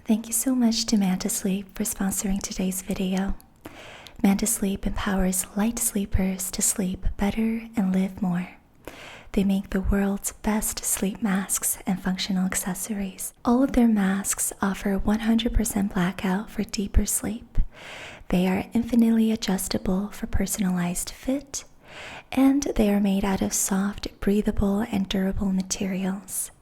Thank you so much to Manta Sleep for sponsoring today's video. Manta Sleep empowers light sleepers to sleep better and live more. They make the world's best sleep masks and functional accessories. All of their masks offer 100% blackout for deeper sleep. They are infinitely adjustable for personalized fit, and they are made out of soft, breathable, and durable materials.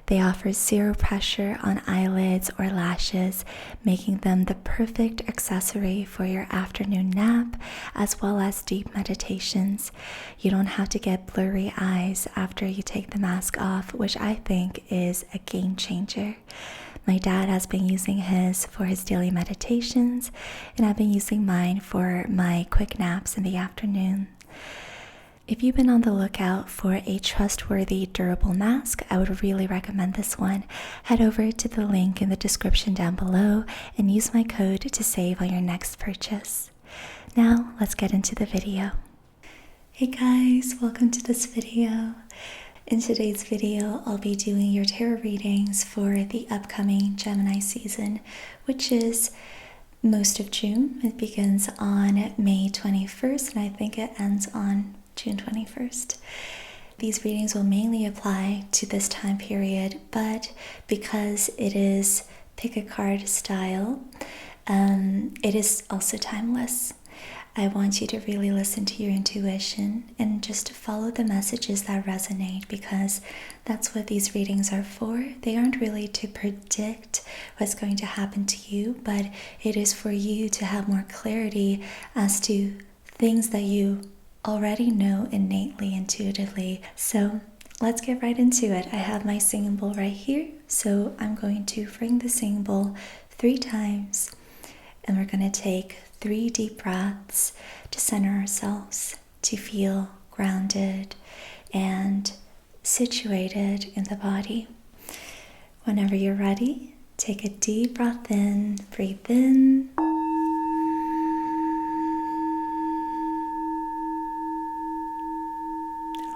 They offer zero pressure on eyelids or lashes, making them the perfect accessory for your afternoon nap, as well as deep meditations. You don't have to get blurry eyes after you take the mask off, which I think is a game changer. My dad has been using his for his daily meditations, and I've been using mine for my quick naps in the afternoon. If you've been on the lookout for a trustworthy, durable mask, I would really recommend this one. Head over to the link in the description down below and use my code to save on your next purchase. Now, let's get into the video. Hey guys, welcome to this video. In today's video, I'll be doing your tarot readings for the upcoming Gemini season, which is most of June. It begins on May 21st, and I think it ends on June 21st. These readings will mainly apply to this time period, but because it is pick a card style, it is also timeless. I want you to really listen to your intuition and just follow the messages that resonate, because that's what these readings are for. They aren't really to predict what's going to happen to you, but it is for you to have more clarity as to things that you already know innately, intuitively. So let's get right into it. I have my singing bowl right here, so I'm going to ring the singing bowl 3 times, and we're going to take 3 deep breaths to center ourselves, to feel grounded and situated in the body. Whenever you're ready, take a deep breath in, breathe in.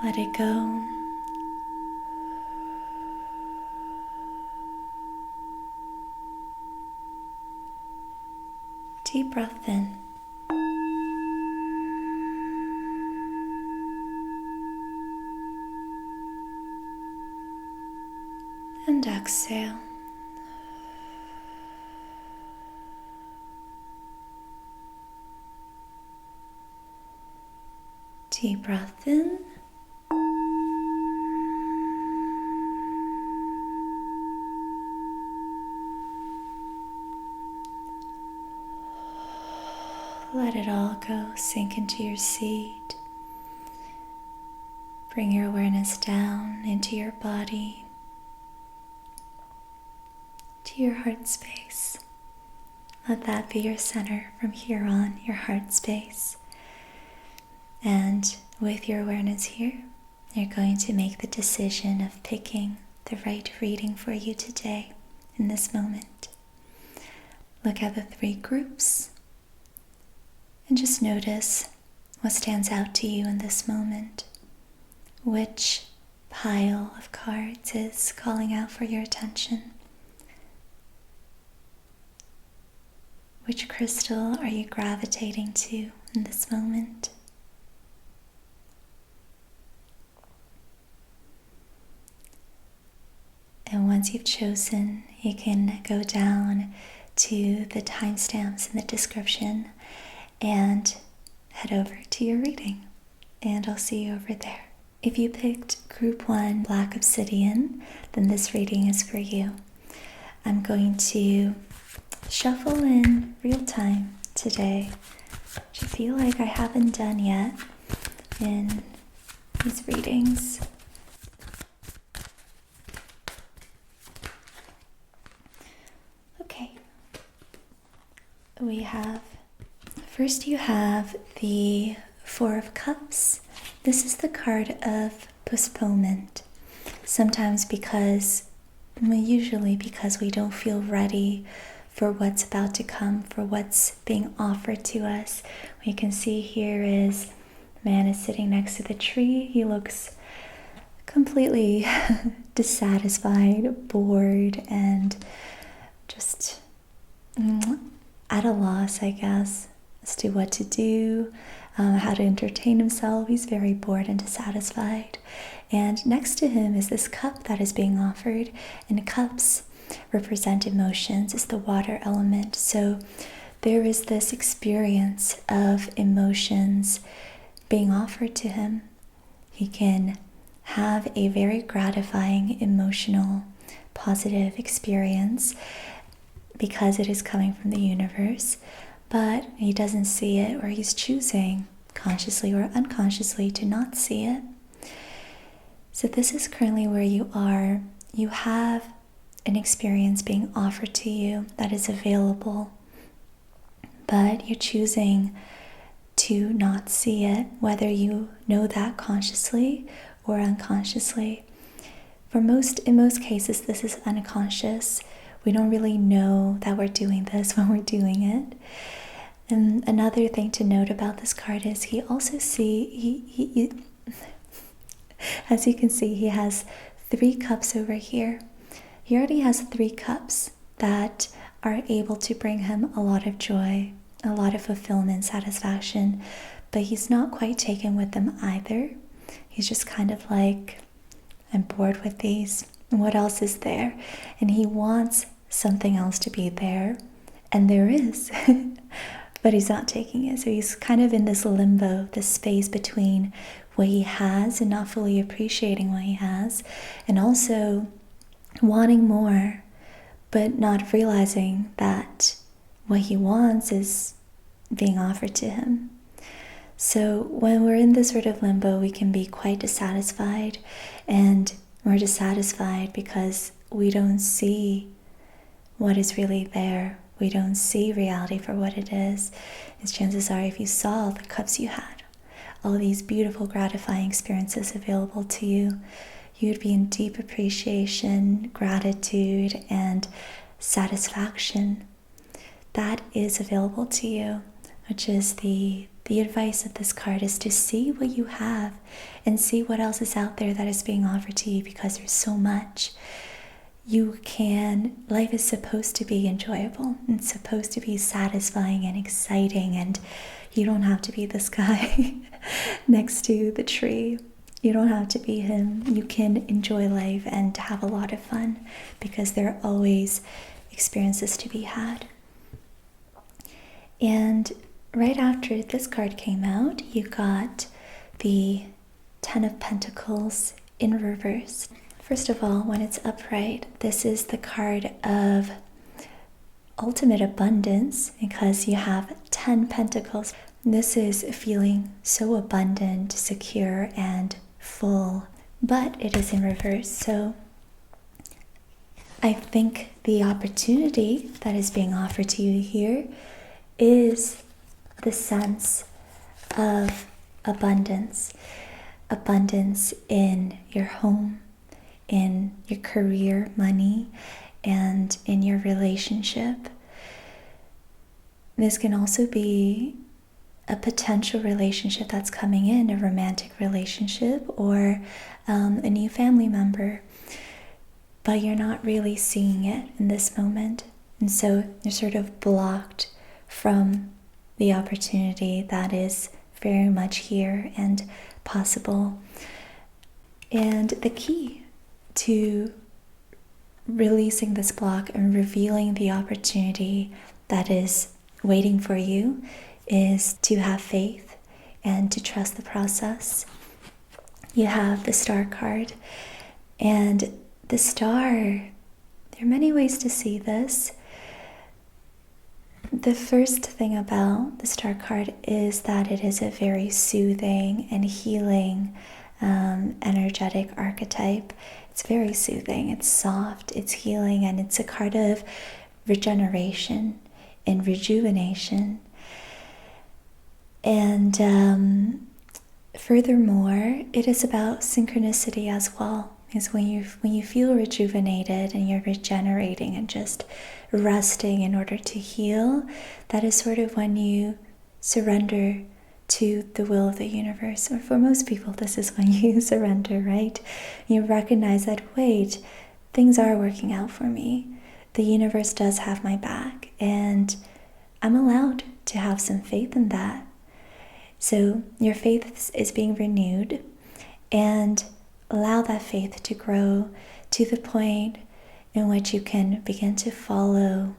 Let it go. Deep breath in. And exhale. Deep breath in. Let it all go, sink into your seat. Bring your awareness down into your body, to your heart space. Let that be your center from here on, your heart space. And with your awareness here, you're going to make the decision of picking the right reading for you today, in this moment. Look at the 3 groups. And just notice what stands out to you in this moment. Which pile of cards is calling out for your attention? Which crystal are you gravitating to in this moment? And once you've chosen, you can go down to the timestamps in the description and head over to your reading, and I'll see you over there. If you picked Group 1 Black Obsidian, then this reading is for you. I'm going to shuffle in real time today, which I feel like I haven't done yet in these readings. Okay, first you have the 4 of Cups. This is the card of postponement. Sometimes usually because we don't feel ready for what's about to come, for what's being offered to us. What you can see here is the man is sitting next to the tree. He looks completely dissatisfied, bored, and just at a loss, I guess, as to what to do, how to entertain himself. He's very bored and dissatisfied. And next to him is this cup that is being offered, and cups represent emotions. It's the water element. So there is this experience of emotions being offered to him. He can have a very gratifying, emotional, positive experience because it is coming from the universe, but he doesn't see it, or he's choosing consciously or unconsciously to not see it. So this is currently where you are. You have an experience being offered to you that is available, but you're choosing to not see it, whether you know that consciously or unconsciously. In most cases, this is unconscious. We don't really know that we're doing this when we're doing it. And another thing to note about this card is he also he as you can see, he has 3 cups over here. He already has 3 cups that are able to bring him a lot of joy, a lot of fulfillment, satisfaction, but he's not quite taken with them either. He's just kind of like, I'm bored with these. What else is there? And he wants something else to be there, and there is, but he's not taking it. So he's kind of in this limbo, this space between what he has and not fully appreciating what he has, and also wanting more, but not realizing that what he wants is being offered to him. So when we're in this sort of limbo, we can be quite dissatisfied, and we're dissatisfied because we don't see what is really there. We don't see reality for what it is. And chances are, if you saw the cups you had, all these beautiful, gratifying experiences available to you, you'd be in deep appreciation, gratitude, and satisfaction. That is available to you, which is the advice of this card, is to see what you have and see what else is out there that is being offered to you, because there's so much. Life is supposed to be enjoyable. It's supposed to be satisfying and exciting, and you don't have to be this guy next to the tree. You don't have to be him. You can enjoy life and have a lot of fun, because there are always experiences to be had. And right after this card came out, you got the 10 of Pentacles in reverse. First of all, when it's upright, this is the card of ultimate abundance, because you have 10 pentacles. This is feeling so abundant, secure, and full, but it is in reverse. So I think the opportunity that is being offered to you here is the sense of abundance. Abundance in your home, in your career, money, and in your relationship. This can also be a potential relationship that's coming in, a romantic relationship, or a new family member, but you're not really seeing it in this moment. And so you're sort of blocked from the opportunity that is very much here and possible. And the key to releasing this block and revealing the opportunity that is waiting for you is to have faith and to trust the process. You have the Star card, and the star, there are many ways to see this. The first thing about the Star card is that it is a very soothing and healing energetic archetype. It's very soothing, it's soft, it's healing, and it's a card of regeneration and rejuvenation. And furthermore, it is about synchronicity as well. Because when you feel rejuvenated and you're regenerating and just resting in order to heal, that is sort of when you surrender to the will of the universe. Or for most people, this is when you surrender, right? You recognize that, wait, things are working out for me. The universe does have my back, and I'm allowed to have some faith in that. So your faith is being renewed, and allow that faith to grow to the point in which you can begin to follow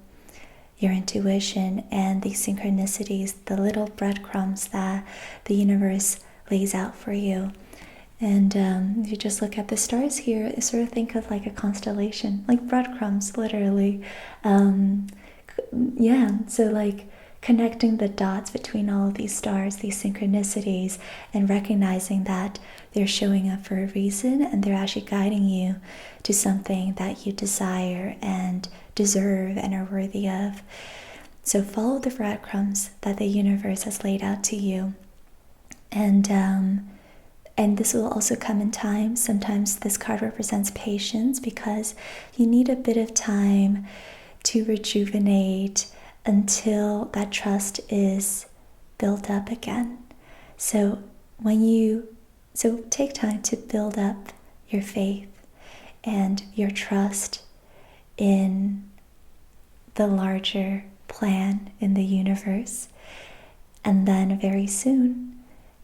your intuition and these synchronicities, the little breadcrumbs that the universe lays out for you. And if you just look at the stars here, sort of think of like a constellation, like breadcrumbs, literally. So like connecting the dots between all of these stars, these synchronicities, and recognizing that they're showing up for a reason and they're actually guiding you to something that you desire and deserve and are worthy of. So follow the breadcrumbs that the universe has laid out to you. And this will also come in time. Sometimes this card represents patience because you need a bit of time to rejuvenate until that trust is built up again. So take time to build up your faith and your trust in the larger plan in the universe. And then very soon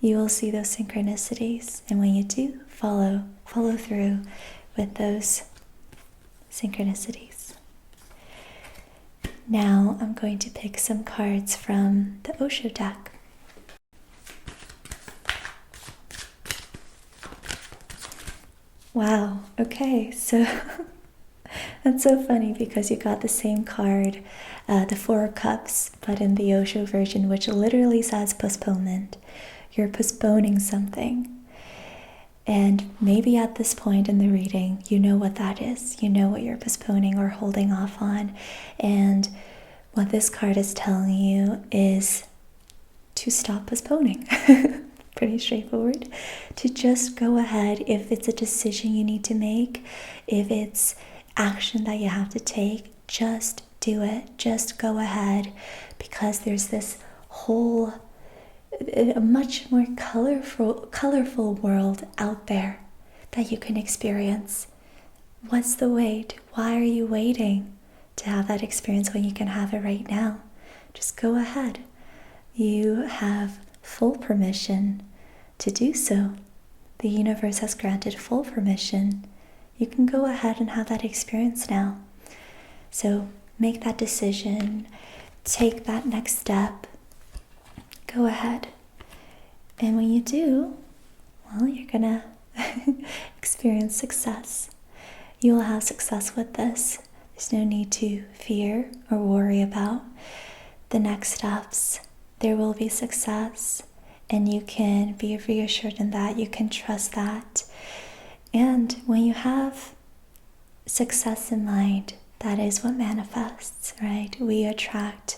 you will see those synchronicities. And when you do, follow through with those synchronicities. Now I'm going to pick some cards from the Osho deck. Wow, okay, so that's so funny because you got the same card, the Four of Cups, but in the Osho version, which literally says postponement. You're postponing something. And maybe at this point in the reading, you know what that is. You know what you're postponing or holding off on. And what this card is telling you is to stop postponing. Pretty straightforward. To just go ahead if it's a decision you need to make, if it's action that you have to take, just do it. Just go ahead, because there's this whole a much more colorful world out there that you can experience. What's the wait? Why are you waiting to have that experience when you can have it right now? Just go ahead. You have full permission to do so. The universe has granted full permission. You can go ahead and have that experience now. So make that decision. Take that next step. Go ahead. And when you do, well, you're gonna experience success. You will have success with this. There's no need to fear or worry about the next steps. There will be success, and you can be reassured in that. You can trust that. And when you have success in mind, that is what manifests, right? We attract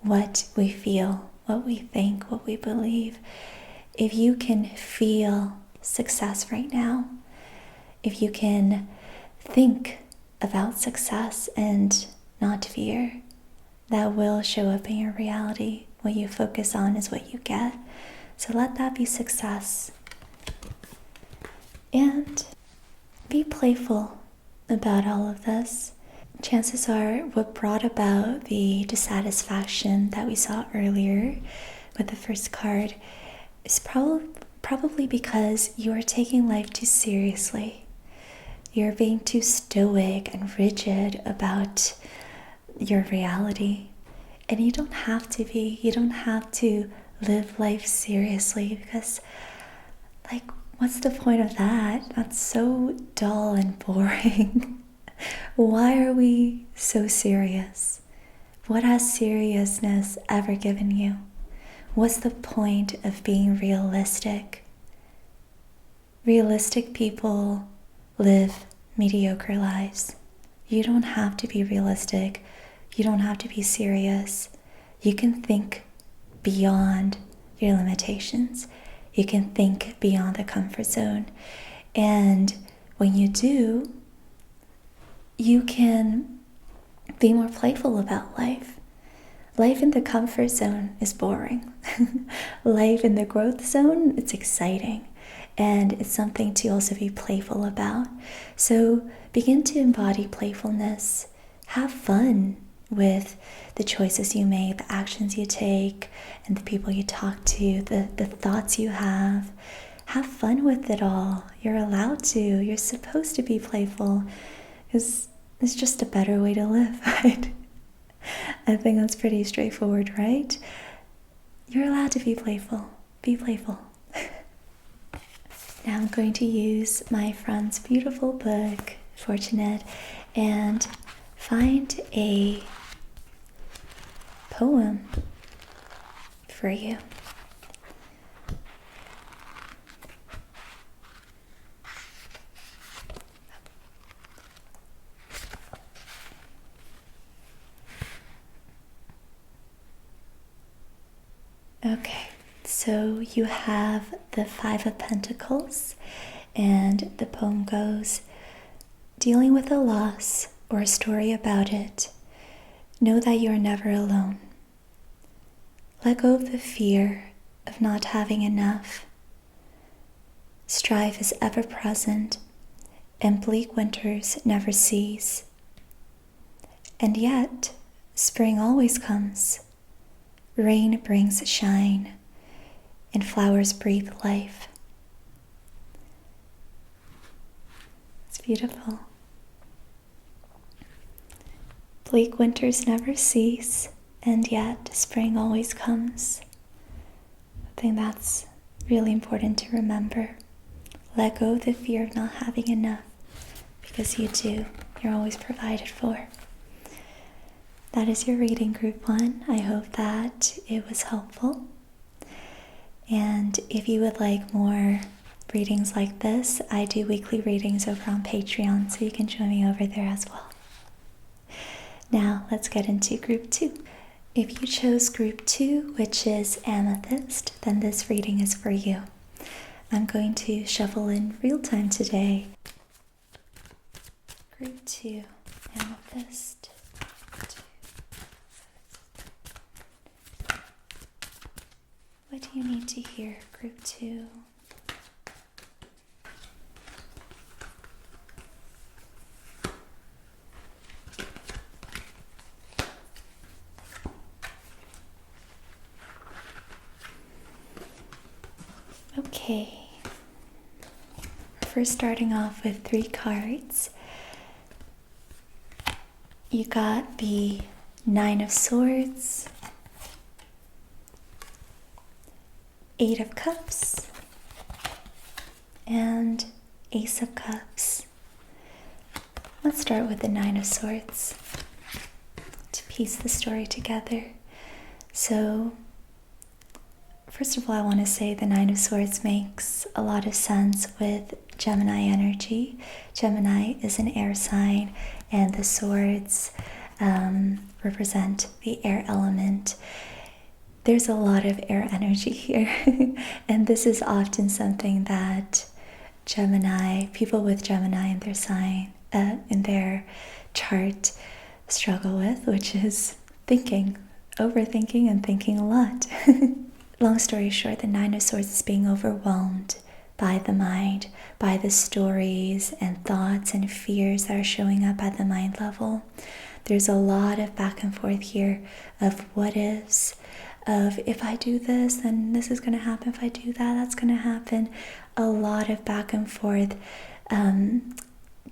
what we feel, what we think, what we believe. If you can feel success right now, if you can think about success and not fear, that will show up in your reality. What you focus on is what you get. So let that be success. And be playful about all of this. Chances are what brought about the dissatisfaction that we saw earlier with the first card is probably because you are taking life too seriously. You're being too stoic and rigid about your reality. And you don't have to be. You don't have to live life seriously, because, like, what's the point of that? That's so dull and boring. Why are we so serious? What has seriousness ever given you? What's the point of being realistic? Realistic people live mediocre lives. You don't have to be realistic. You don't have to be serious. You can think beyond your limitations. You can think beyond the comfort zone. And when you do, you can be more playful about life. Life in the comfort zone is boring. Life in the growth zone, it's exciting. And it's something to also be playful about. So begin to embody playfulness. Have fun. with the choices you make, the actions you take, and the people you talk to, the thoughts you have. Have fun with it all. You're allowed to. You're supposed to be playful. It's just a better way to live, right? I think that's pretty straightforward, right? You're allowed to be playful. Be playful. Now I'm going to use my friend's beautiful book, Fortunate, and find a poem for you. Okay, so you have the Five of Pentacles, and the poem goes, dealing with a loss or a story about it, know that you are never alone. Let go of the fear of not having enough. Strife is ever present, and bleak winters never cease. And yet, spring always comes. Rain brings shine, and flowers breathe life. It's beautiful. Bleak winters never cease, and yet spring always comes. I think that's really important to remember. Let go of the fear of not having enough, because you do. You're always provided for. That is your reading, Group 1. I hope that it was helpful. And if you would like more readings like this, I do weekly readings over on Patreon, so you can join me over there as well. Now, let's get into Group 2. If you chose Group 2, which is Amethyst, then this reading is for you. I'm going to shuffle in real time today. Group 2, Amethyst. What do you need to hear, Group 2? Okay. First, starting off with 3 cards. You got the Nine of Swords, 8 of Cups, and Ace of Cups. Let's start with the Nine of Swords to piece the story together. So, first of all, I want to say the Nine of Swords makes a lot of sense with Gemini energy. Gemini is an air sign, and the swords represent the air element. There's a lot of air energy here, and this is often something that people with Gemini in their sign, in their chart, struggle with, which is thinking, overthinking, and thinking a lot. Long story short, the Nine of Swords is being overwhelmed by the mind, by the stories and thoughts and fears that are showing up at the mind level. There's a lot of back and forth here of what ifs, of if I do this, then this is going to happen. If I do that, that's going to happen. A lot of back and forth,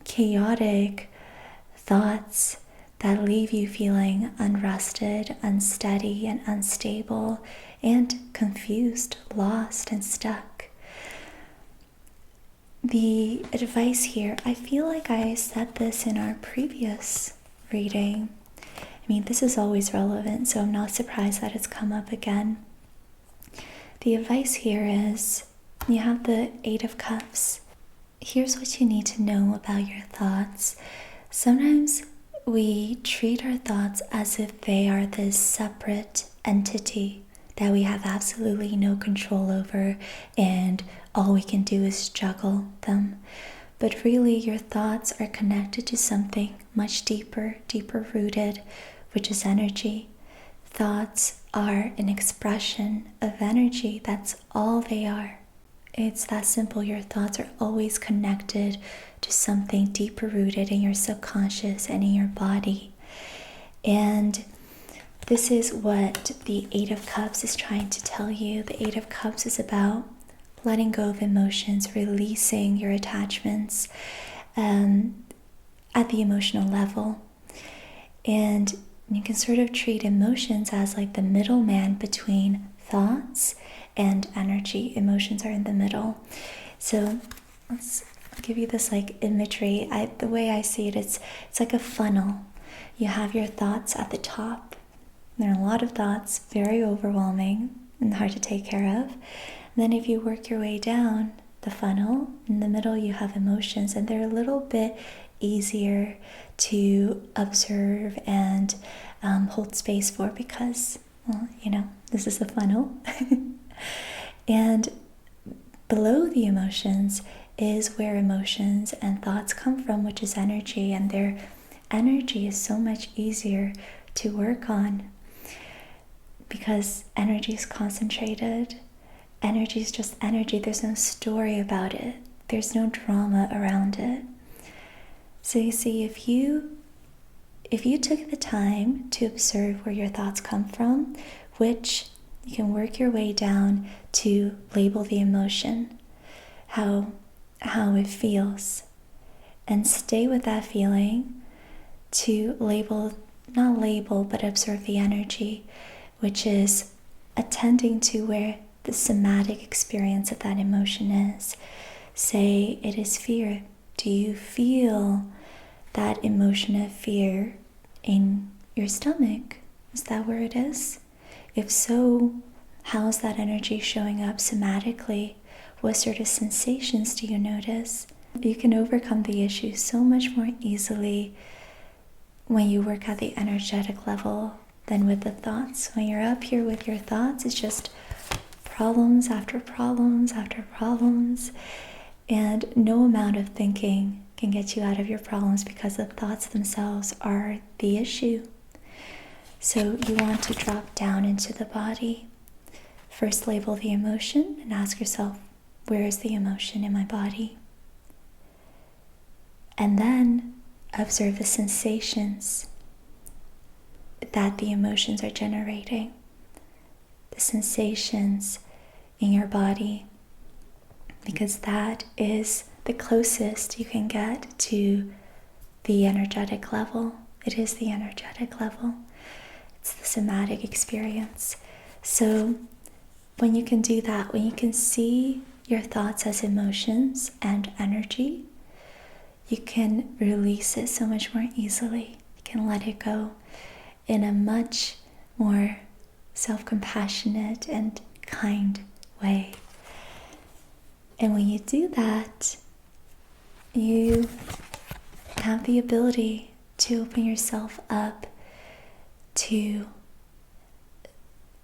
chaotic thoughts that leave you feeling unrested, unsteady, and unstable, and confused, lost, and stuck. The advice here, I feel like I said this in our previous reading. I mean, this is always relevant, so I'm not surprised that it's come up again. The advice here is, you have the Eight of Cups. Here's what you need to know about your thoughts. Sometimes we treat our thoughts as if they are this separate entity that we have absolutely no control over, and all we can do is juggle them. But really, your thoughts are connected to something much deeper rooted, which is energy. Thoughts are an expression of energy. That's all they are. It's that simple. Your thoughts are always connected to something deeper rooted in your subconscious and in your body. And this is what the Eight of Cups is trying to tell you. The Eight of Cups is about letting go of emotions, releasing your attachments at the emotional level. And you can sort of treat emotions as like the middleman between thoughts and energy. Emotions are in the middle. So let's give you this like imagery. The way I see it, it's like a funnel. You have your thoughts at the top. There are a lot of thoughts, very overwhelming and hard to take care of. And then if you work your way down the funnel, in the middle you have emotions, and they're a little bit easier to observe and hold space for because, well, this is the funnel. And below the emotions is where emotions and thoughts come from, which is energy, and their energy is so much easier to work on because energy is concentrated. Energy is just energy. There's no story about it. There's no drama around it. So you see, if you took the time to observe where your thoughts come from, which you can work your way down to label the emotion, how it feels, and stay with that feeling to not label, but observe the energy, which is attending to where the somatic experience of that emotion is. Say it is fear. Do you feel that emotion of fear in your stomach? Is that where it is? If so, how is that energy showing up somatically? What sort of sensations do you notice? You can overcome the issue so much more easily when you work at the energetic level than with the thoughts. When you're up here with your thoughts, it's just problems after problems after problems, and no amount of thinking can get you out of your problems because the thoughts themselves are the issue. So you want to drop down into the body. First label the emotion and ask yourself, where is the emotion in my body? And then observe the sensations that the emotions are generating. The sensations in your body, because that is the closest you can get to the energetic level. It is the energetic level. It's the somatic experience. So when you can do that, when you can see your thoughts as emotions and energy, you can release it so much more easily. You can let it go in a much more self-compassionate and kind way. And when you do that, you have the ability to open yourself up to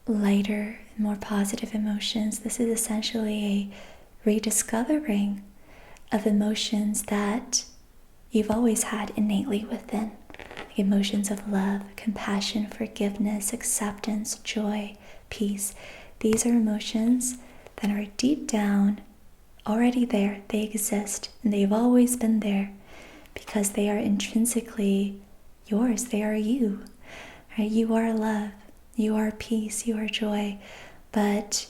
lighter, more positive emotions. This is essentially a rediscovering of emotions that you've always had innately within. Emotions of love, compassion, forgiveness, acceptance, joy, peace. These are emotions that are deep down already there. They exist and they've always been there because they are intrinsically yours. They are you. Right? You are love. You are peace. You are joy. But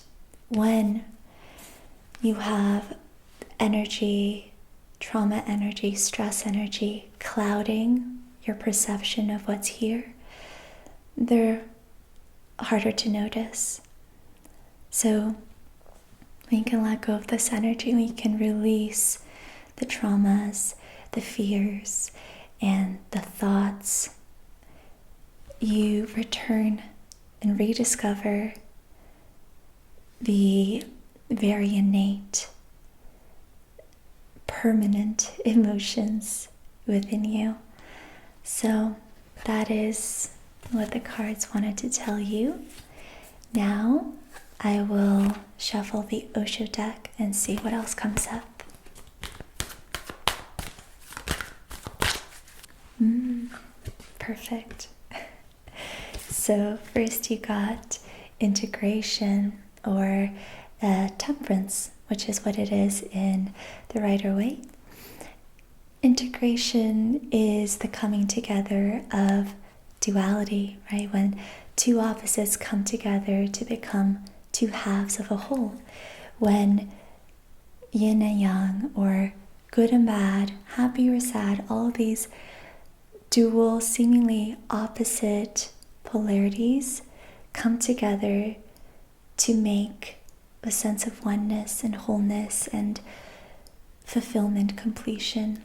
when you have energy, trauma energy, stress energy, clouding your perception of what's here, they're harder to notice. So when you can let go of this energy, when you can release the traumas, the fears, and the thoughts, you return and rediscover the very innate, permanent emotions within you. So that is what the cards wanted to tell you. Now I will shuffle the Osho deck and see what else comes up. Perfect. So first you got integration or temperance, which is what it is in the Rider-Waite. Integration is the coming together of duality, right? When two opposites come together to become two halves of a whole. When yin and yang, or good and bad, happy or sad, all these dual, seemingly opposite polarities come together to make a sense of oneness and wholeness and fulfillment, completion,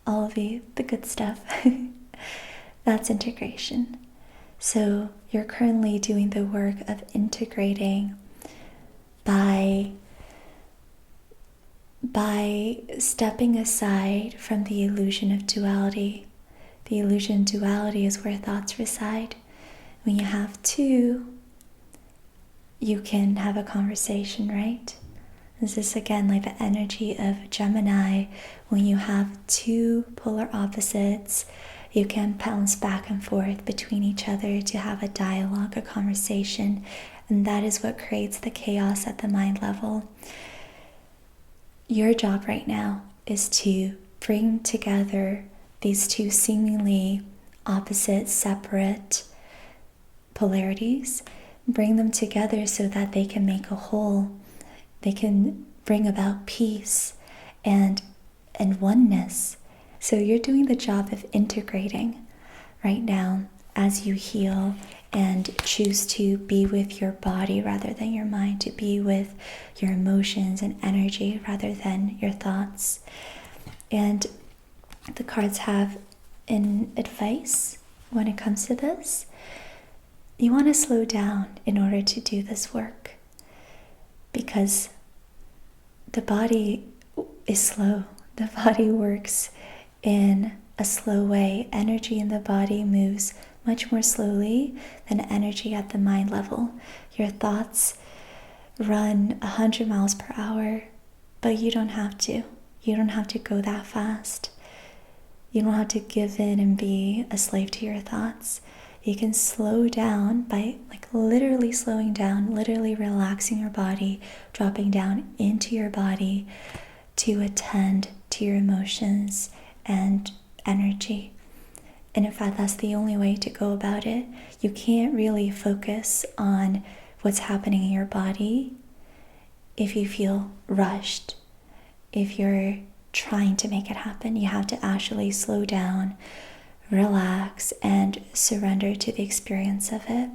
all of the good stuff. That's integration. So you're currently doing the work of integrating by stepping aside from the illusion of duality. The illusion of duality is where thoughts reside. When you have two, you can have a conversation, right? This is again like the energy of Gemini. When you have two polar opposites, you can bounce back and forth between each other to have a dialogue, a conversation, and that is what creates the chaos at the mind level. Your job right now is to bring together these two seemingly opposite, separate polarities, bring them together so that they can make a whole. They can bring about peace and oneness. So you're doing the job of integrating right now as you heal and choose to be with your body rather than your mind, to be with your emotions and energy rather than your thoughts. And the cards have an advice when it comes to this. You want to slow down in order to do this work, because the body is slow. The body works in a slow way. Energy in the body moves much more slowly than energy at the mind level. Your thoughts run 100 miles per hour, but you don't have to. You don't have to go that fast. You don't have to give in and be a slave to your thoughts. You can slow down by literally slowing down, literally relaxing your body, dropping down into your body to attend to your emotions and energy. And in fact, that's the only way to go about it. You can't really focus on what's happening in your body if you feel rushed. If you're trying to make it happen, you have to actually slow down, relax, and surrender to the experience of it.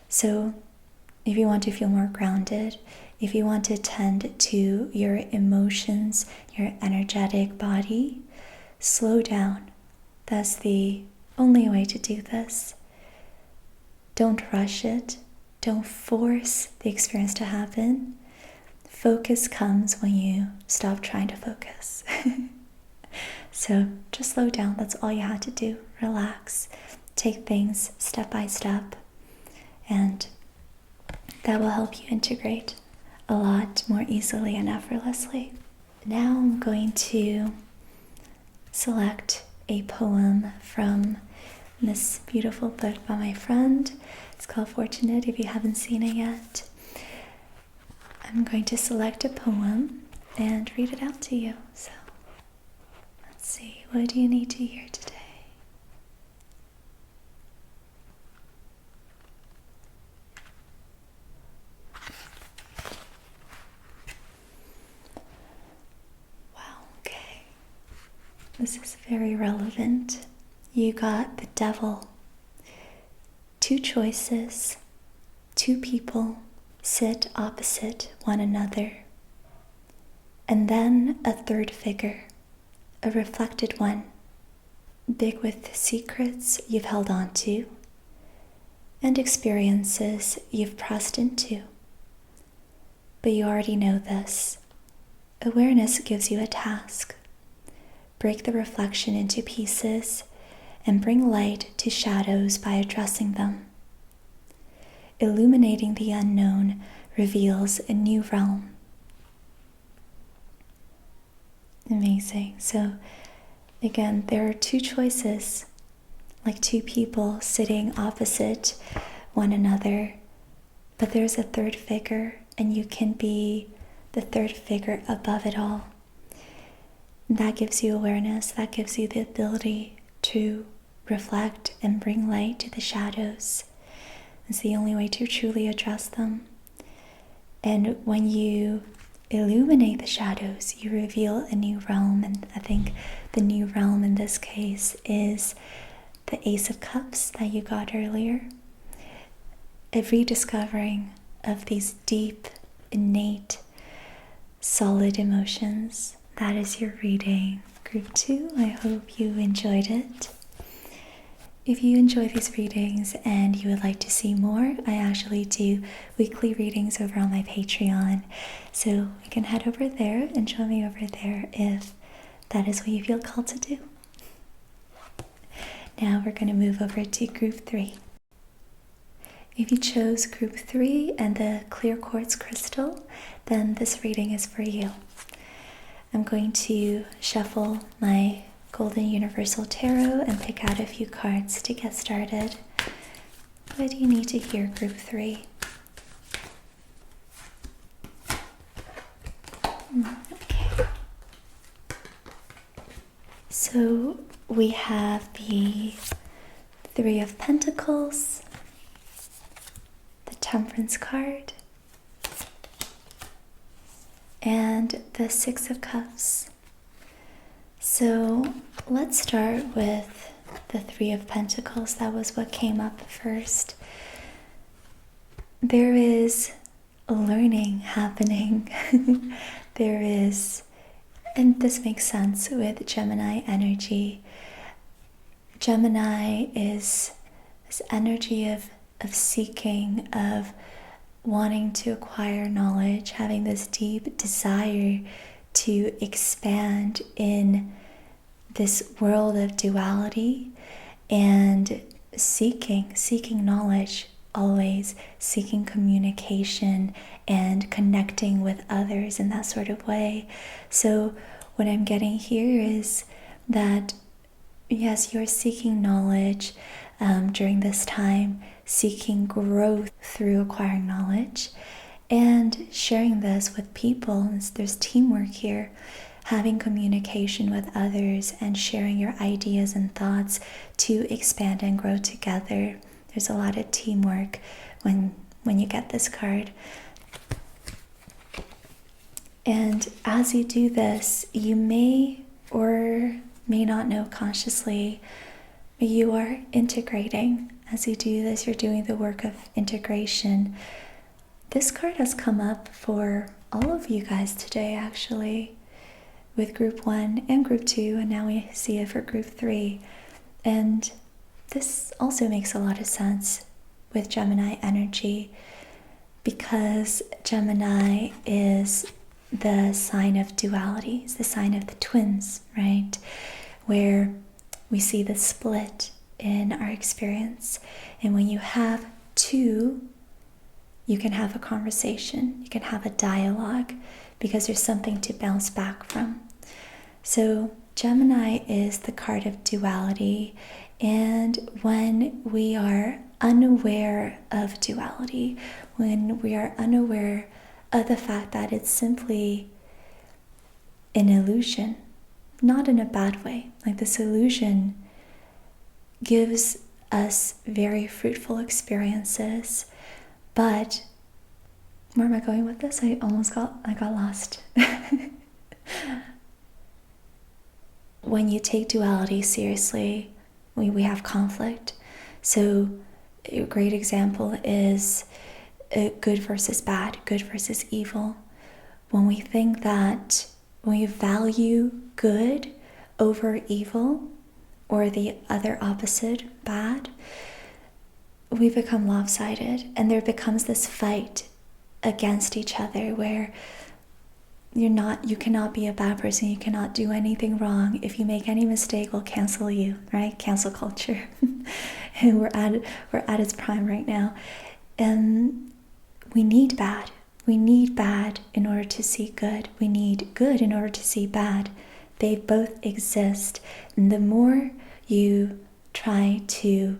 So if you want to feel more grounded, if you want to tend to your emotions, your energetic body, slow down. That's the only way to do this. Don't rush it. Don't force the experience to happen. Focus comes when you stop trying to focus. So just slow down. That's all you have to do. Relax. Take things step by step. And that will help you integrate a lot more easily and effortlessly. Now I'm going to select a poem from this beautiful book by my friend. It's called Fortunate, if you haven't seen it yet. I'm going to select a poem and read it out to you. So let's see, what do you need to hear today? This is very relevant. You got the devil. Two choices, two people sit opposite one another. And then a third figure, a reflected one, big with secrets you've held on to and experiences you've pressed into. But you already know this. Awareness gives you a task. Break the reflection into pieces and bring light to shadows by addressing them. Illuminating the unknown reveals a new realm. Amazing. So again, there are two choices, like two people sitting opposite one another, but there's a third figure, and you can be the third figure above it all. That gives you awareness, that gives you the ability to reflect and bring light to the shadows. It's the only way to truly address them. And when you illuminate the shadows, you reveal a new realm. And I think the new realm in this case is the Ace of Cups that you got earlier. A rediscovering of these deep, innate, solid emotions. That is your reading, Group 2. I hope you enjoyed it. If you enjoy these readings and you would like to see more, I actually do weekly readings over on my Patreon. So you can head over there and join me over there if that is what you feel called to do. Now we're going to move over to Group 3. If you chose Group 3 and the clear quartz crystal, then this reading is for you. I'm going to shuffle my Golden Universal Tarot and pick out a few cards to get started. What do you need to hear, Group 3? Okay. So we have the Three of Pentacles, the Temperance card, and the Six of Cups. So let's start with the Three of Pentacles. That was what came up first. There is learning happening. There is, and this makes sense with Gemini energy. Gemini is this energy of seeking, of wanting to acquire knowledge, having this deep desire to expand in this world of duality, and seeking knowledge, always seeking communication and connecting with others in that sort of way. So what I'm getting here is that yes, you're seeking knowledge during this time, seeking growth through acquiring knowledge and sharing this with people. There's teamwork here, having communication with others and sharing your ideas and thoughts to expand and grow together. There's a lot of teamwork when you get this card. And as you do this, you may or may not know consciously, but you are integrating. As you do this, you're doing the work of integration. This card has come up for all of you guys today, actually, with Group 1 and Group 2, and now we see it for Group 3. And this also makes a lot of sense with Gemini energy, because Gemini is the sign of duality. It's the sign of the twins, right? Where we see the split in our experience. And when you have two, you can have a conversation, you can have a dialogue, because there's something to bounce back from. So Gemini is the card of duality, and when we are unaware of duality, when we are unaware of the fact that it's simply an illusion, not in a bad way, like this illusion gives us very fruitful experiences. But where am I going with this? I got lost. When you take duality seriously, we have conflict. So a great example is good versus bad, good versus evil. When we think that, when we value good over evil, or the other opposite, bad, we become lopsided, and there becomes this fight against each other where you cannot be a bad person, you cannot do anything wrong. If you make any mistake, we'll cancel you, right? Cancel culture. And we're at its prime right now. And we need bad. We need bad in order to see good. We need good in order to see bad. They both exist. And the more you try to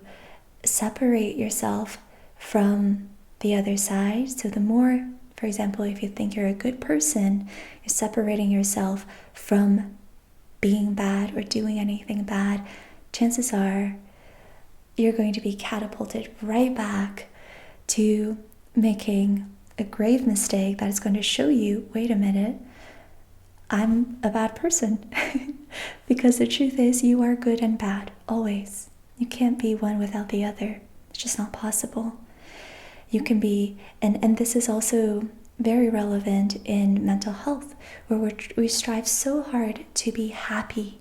separate yourself from the other side, so the more, for example, if you think you're a good person, you're separating yourself from being bad or doing anything bad, chances are you're going to be catapulted right back to making a grave mistake that is going to show you, wait a minute, I'm a bad person. Because the truth is, you are good and bad, always. You can't be one without the other. It's just not possible. You can be, and this is also very relevant in mental health, where we strive so hard to be happy.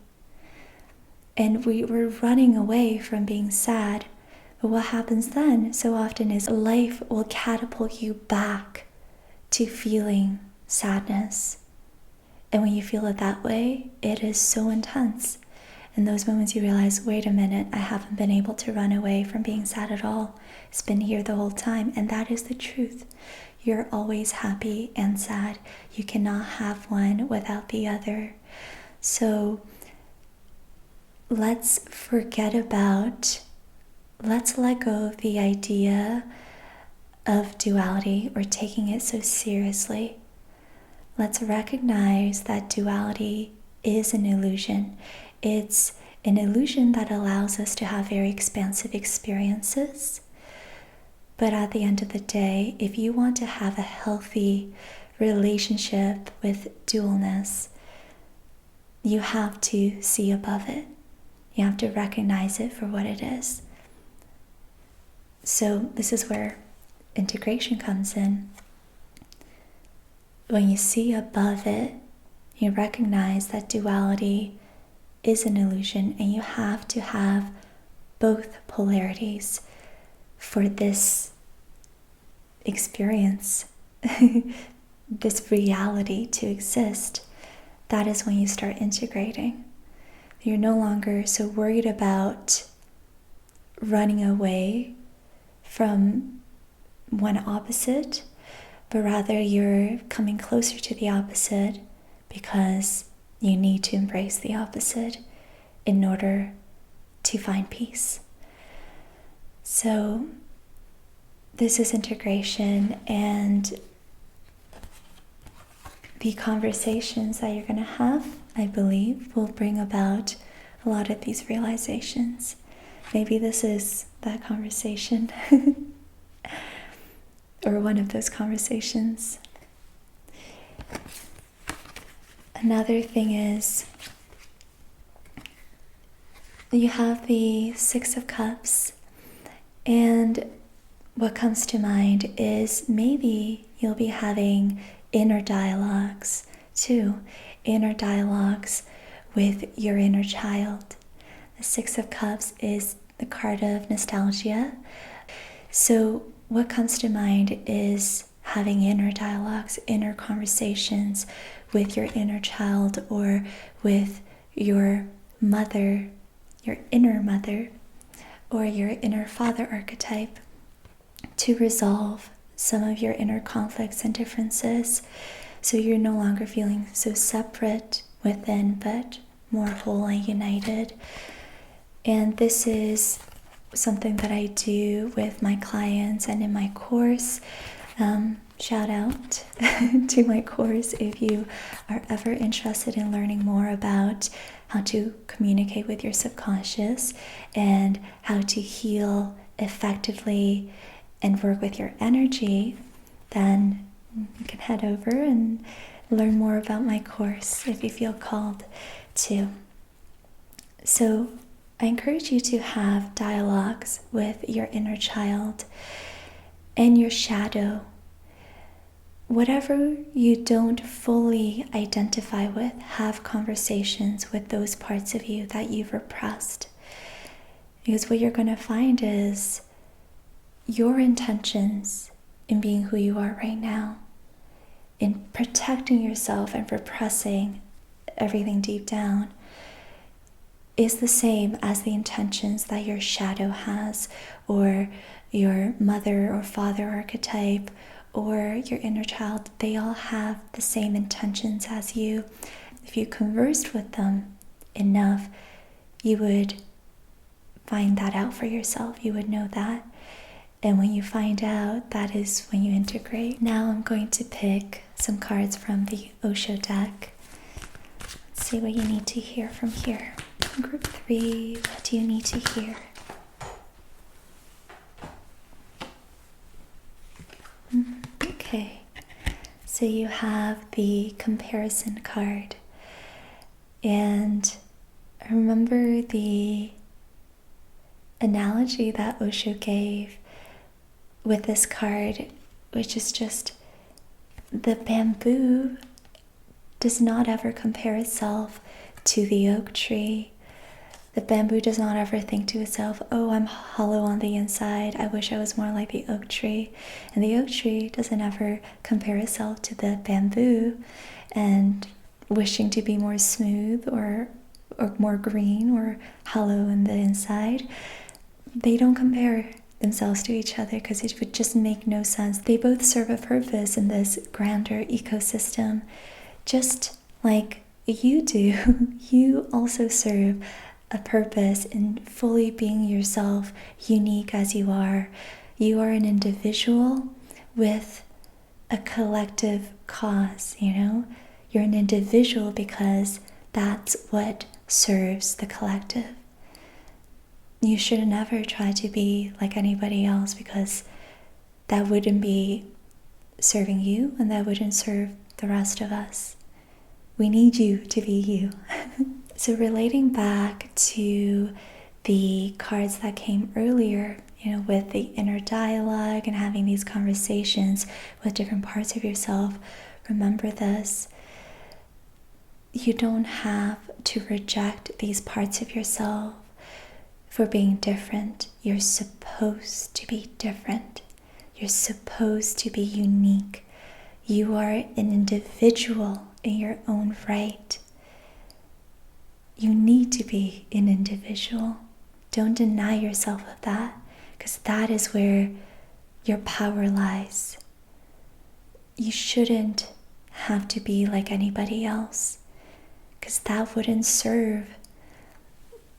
And we're running away from being sad. But what happens then so often is life will catapult you back to feeling sadness. And when you feel it that way, it is so intense. In those moments you realize, wait a minute, I haven't been able to run away from being sad at all. It's been here the whole time. And that is the truth. You're always happy and sad. You cannot have one without the other. So let's let go of the idea of duality or taking it so seriously. Let's recognize that duality is an illusion. It's an illusion that allows us to have very expansive experiences. But at the end of the day, if you want to have a healthy relationship with dualness, you have to see above it. You have to recognize it for what it is. So this is where integration comes in. When you see above it, you recognize that duality is an illusion, and you have to have both polarities for this experience, this reality to exist. That is when you start integrating. You're no longer so worried about running away from one opposite, but rather you're coming closer to the opposite because you need to embrace the opposite in order to find peace. So this is integration, and the conversations that you're going to have, I believe, will bring about a lot of these realizations. Maybe this is that conversation or one of those conversations. Another thing is you have the Six of Cups, and what comes to mind is maybe you'll be having inner dialogues too, inner dialogues with your inner child. The Six of Cups is the card of nostalgia. So what comes to mind is having inner dialogues, inner conversations with your inner child or with your mother, your inner mother, or your inner father archetype to resolve some of your inner conflicts and differences, so you're no longer feeling so separate within, but more whole and united. And this is something that I do with my clients and in my course. Shout out to my course if you are ever interested in learning more about how to communicate with your subconscious and how to heal effectively and work with your energy. Then you can head over and learn more about my course if you feel called to. So I encourage you to have dialogues with your inner child and your shadow. Whatever you don't fully identify with, have conversations with those parts of you that you've repressed. Because what you're going to find is your intentions in being who you are right now, in protecting yourself and repressing everything deep down, is the same as the intentions that your shadow has, or your mother or father archetype, or your inner child. They all have the same intentions as you. If you conversed with them enough, you would find that out for yourself. You would know that. And when you find out, that is when you integrate. Now I'm going to pick some cards from the Osho deck. Let's see what you need to hear from here. Group 3, what do you need to hear? Okay, so you have the comparison card, and remember the analogy that Osho gave with this card, which is just the bamboo does not ever compare itself to the oak tree. The bamboo does not ever think to itself, oh, I'm hollow on the inside, I wish I was more like the oak tree. And the oak tree doesn't ever compare itself to the bamboo and wishing to be more smooth or more green or hollow in the inside. They don't compare themselves to each other because it would just make no sense. They both serve a purpose in this grander ecosystem, just like you do. You also serve a purpose in fully being yourself, unique as you are. You are an individual with a collective cause, you know? You're an individual because that's what serves the collective. You should never try to be like anybody else because that wouldn't be serving you and that wouldn't serve the rest of us. We need you to be you. So relating back to the cards that came earlier, you know, with the inner dialogue and having these conversations with different parts of yourself, remember this. You don't have to reject these parts of yourself for being different. You're supposed to be different. You're supposed to be unique. You are an individual in your own right. You need to be an individual. Don't deny yourself of that, because that is where your power lies. You shouldn't have to be like anybody else, because that wouldn't serve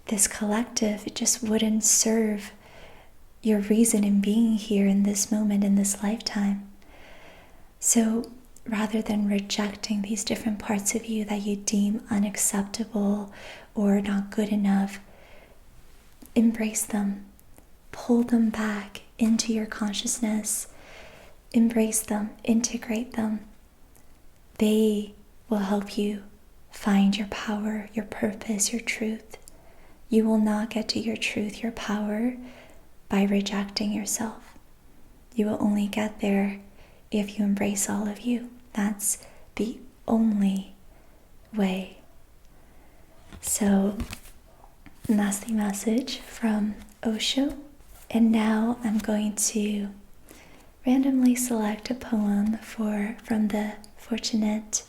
this collective. It just wouldn't serve your reason in being here in this moment, in this lifetime. So rather than rejecting these different parts of you that you deem unacceptable or not good enough, embrace them. Pull them back into your consciousness. Embrace them. Integrate them. They will help you find your power, your purpose, your truth. You will not get to your truth, your power, by rejecting yourself. You will only get there if you embrace all of you. That's the only way. So that's the message from Osho. And now I'm going to randomly select a poem from the Fortunate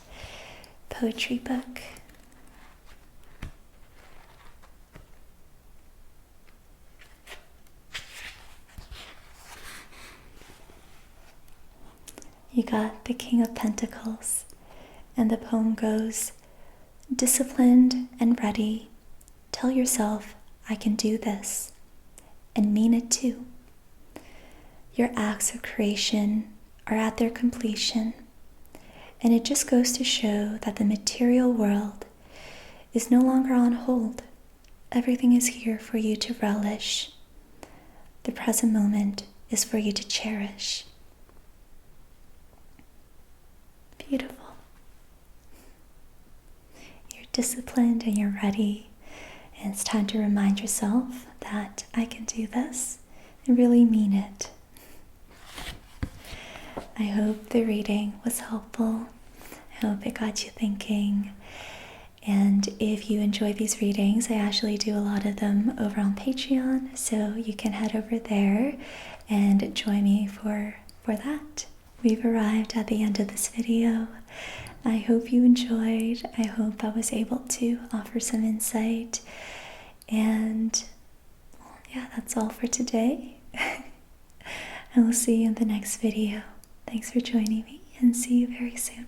Poetry book. You got the King of Pentacles, and the poem goes, disciplined and ready, tell yourself, I can do this, and mean it too. Your acts of creation are at their completion, and it just goes to show that the material world is no longer on hold. Everything is here for you to relish. The present moment is for you to cherish. Beautiful. You're disciplined and you're ready, and it's time to remind yourself that I can do this and really mean it. I hope the reading was helpful. I hope it got you thinking. And if you enjoy these readings, I actually do a lot of them over on Patreon, so you can head over there and join me for that. We've arrived at the end of this video. I hope you enjoyed. I hope I was able to offer some insight. And yeah, that's all for today. I will see you in the next video. Thanks for joining me, and see you very soon.